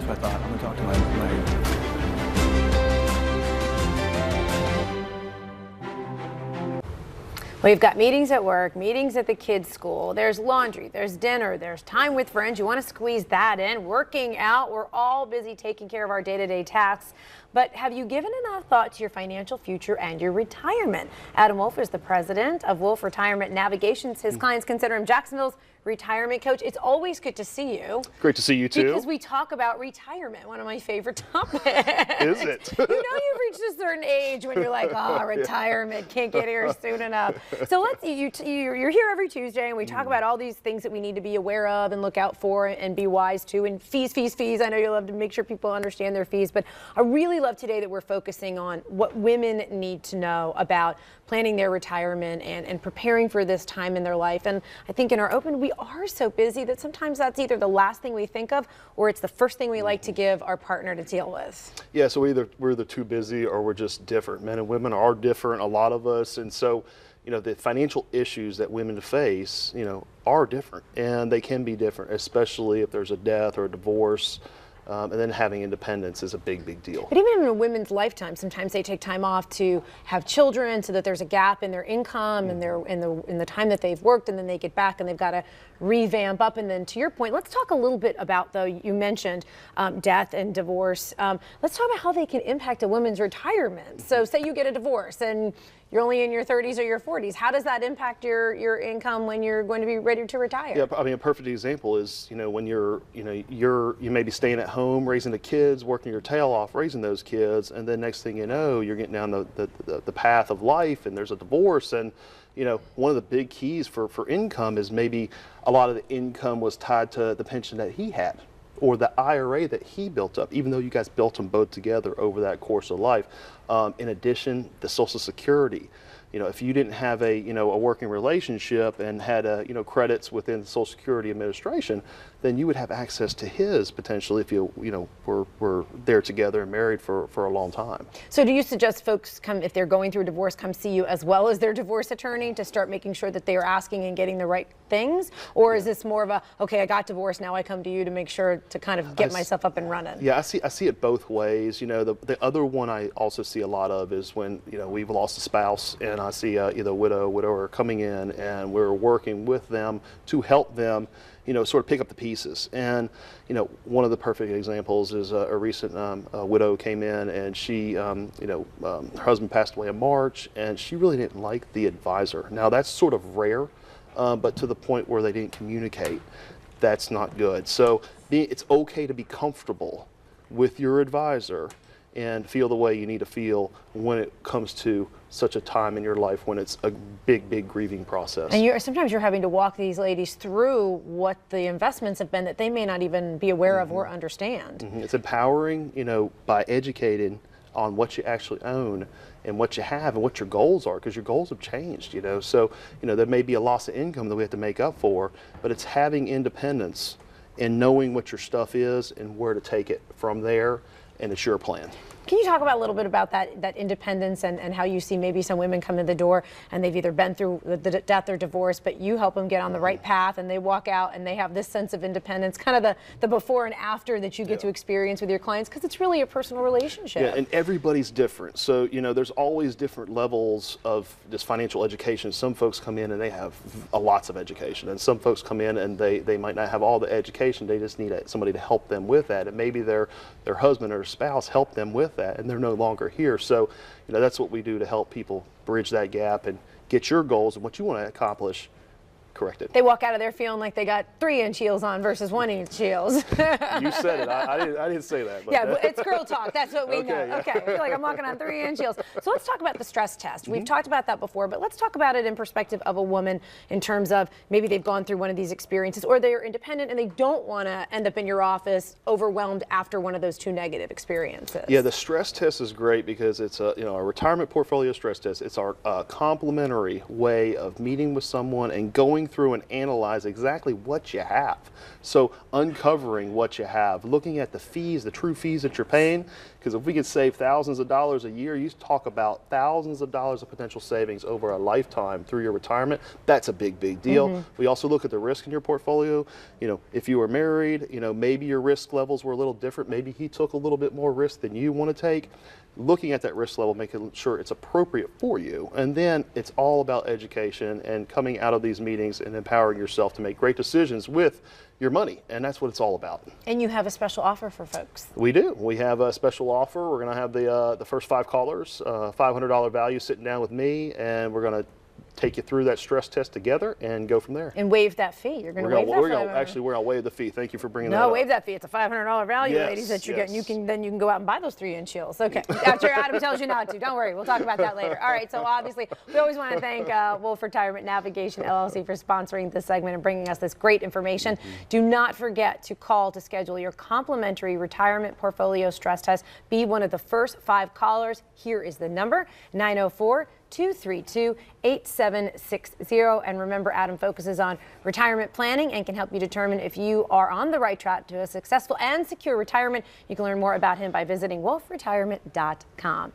So I thought, I'm going to talk to my Well, you've got meetings at work, meetings at the kids' school, there's laundry, there's dinner, there's time with friends. You want to squeeze that in, working out. We're all busy taking care of our day-to-day tasks. But have you given enough thought to your financial future and your retirement? Adam Wolf is the president of Wolf Retirement Navigations. His clients consider him Jacksonville's retirement coach. It's always good to see you. Great to see you too. Because we talk about retirement, one of my favorite topics. Is it? You know you've reached a certain age when you're like, oh, retirement, can't get here soon enough. So you're here every Tuesday, and we talk about all these things that we need to be aware of and look out for and be wise to. And fees. I know you love to make sure people understand their fees, but I really love today that we're focusing on what women need to know about planning their retirement and preparing for this time in their life. And I think in our open, we are so busy that sometimes that's either the last thing we think of or it's the first thing we like to give our partner to deal with. Yeah, so we're either too busy or we're just different. Men and women are different, a lot of us, and so the financial issues that women face, are different, and they can be different, especially if there's a death or a divorce. And then having independence is a big deal. But even in a women's lifetime, sometimes they take time off to have children so that there's a gap in their income and in the time that they've worked, and then they get back and they've got to revamp up. And then to your point, let's talk a little bit about, though, you mentioned death and divorce. Let's talk about how they can impact a woman's retirement. So say you get a divorce and you're only in your 30s or your 40s. How does that impact your income when you're going to be ready to retire? Yeah, I mean, a perfect example is, when you may be staying at home, raising the kids, working your tail off, raising those kids, and then next thing you know, you're getting down the path of life, and there's a divorce, and one of the big keys for income is maybe a lot of the income was tied to the pension that he had, or the IRA that he built up, even though you guys built them both together over that course of life. In addition, the Social Security. If you didn't have a working relationship and had credits within the Social Security Administration, then you would have access to his potentially if you were there together and married for a long time. So do you suggest folks if they're going through a divorce, come see you as well as their divorce attorney to start making sure that they are asking and getting the right things? Or is this more of a, okay, I got divorced, now I come to you to make sure to kind of get myself up and running? Yeah, I see it both ways. The other one I also see a lot of is when we've lost a spouse, and I see either widower coming in, and we're working with them to help them sort of pick up the pieces. And one of the perfect examples is a recent widow came in, and she her husband passed away in March, and she really didn't like the advisor. Now that's sort of rare, but to the point where they didn't communicate, that's not good. So it's okay to be comfortable with your advisor and feel the way you need to feel when it comes to such a time in your life when it's a big grieving process. And sometimes you're having to walk these ladies through what the investments have been that they may not even be aware of or understand. It's empowering, by educating on what you actually own and what you have and what your goals are, because your goals have changed, So, there may be a loss of income that we have to make up for, but it's having independence and knowing what your stuff is and where to take it from there, and it's your plan. Can you talk about a little bit about that independence and how you see maybe some women come in the door and they've either been through the death or divorce, but you help them get on the right path and they walk out and they have this sense of independence, kind of the before and after that you get to experience with your clients, because it's really a personal relationship. Yeah, and everybody's different. So, there's always different levels of this financial education. Some folks come in and they have lots of education, and some folks come in and they might not have all the education. They just need somebody to help them with that, and maybe their husband or spouse helped them with that, and they're no longer here. So, that's what we do to help people bridge that gap and get your goals and what you want to accomplish corrected. They walk out of there feeling like they got 3-inch heels on versus 1-inch heels. You said it. I didn't say that. But. Yeah, but it's girl talk. That's what we know. Yeah. Okay, I feel like I'm walking on 3-inch heels. So let's talk about the stress test. We've talked about that before, but let's talk about it in perspective of a woman in terms of maybe they've gone through one of these experiences, or they're independent and they don't want to end up in your office overwhelmed after one of those 2 negative experiences. Yeah, the stress test is great because it's a retirement portfolio stress test. It's our complimentary way of meeting with someone and going going through and analyze exactly what you have. So uncovering what you have, looking at the fees, the true fees that you're paying, because if we could save thousands of dollars a year, you talk about thousands of dollars of potential savings over a lifetime through your retirement. That's a big, big deal. We also look at the risk in your portfolio. You know, if you were married, you know, maybe your risk levels were a little different. Maybe he took a little bit more risk than you want to take. Looking at that risk level, making sure it's appropriate for you. And then it's all about education and coming out of these meetings and empowering yourself to make great decisions with your money. And that's what it's all about. And you have a special offer for folks. We do. We have a special offer. We're going to have the first 5 callers, $500 value sitting down with me, and we're going to take you through that stress test together and go from there. And waive that fee. You're going to waive that fee. Actually, we're going to waive the fee. Thank you for bringing that up. No, waive that fee. It's a $500 value, Yes, ladies, that you're yes. getting. Then you can go out and buy those 3-inch heels. Okay. After Adam tells you not to. Don't worry. We'll talk about that later. All right. So obviously, we always want to thank Wolf Retirement Navigation LLC for sponsoring this segment and bringing us this great information. Do not forget to call to schedule your complimentary retirement portfolio stress test. Be one of the first 5 callers. Here is the number: 904-232-8760. And remember, Adam focuses on retirement planning and can help you determine if you are on the right track to a successful and secure retirement. You can learn more about him by visiting wolfretirement.com.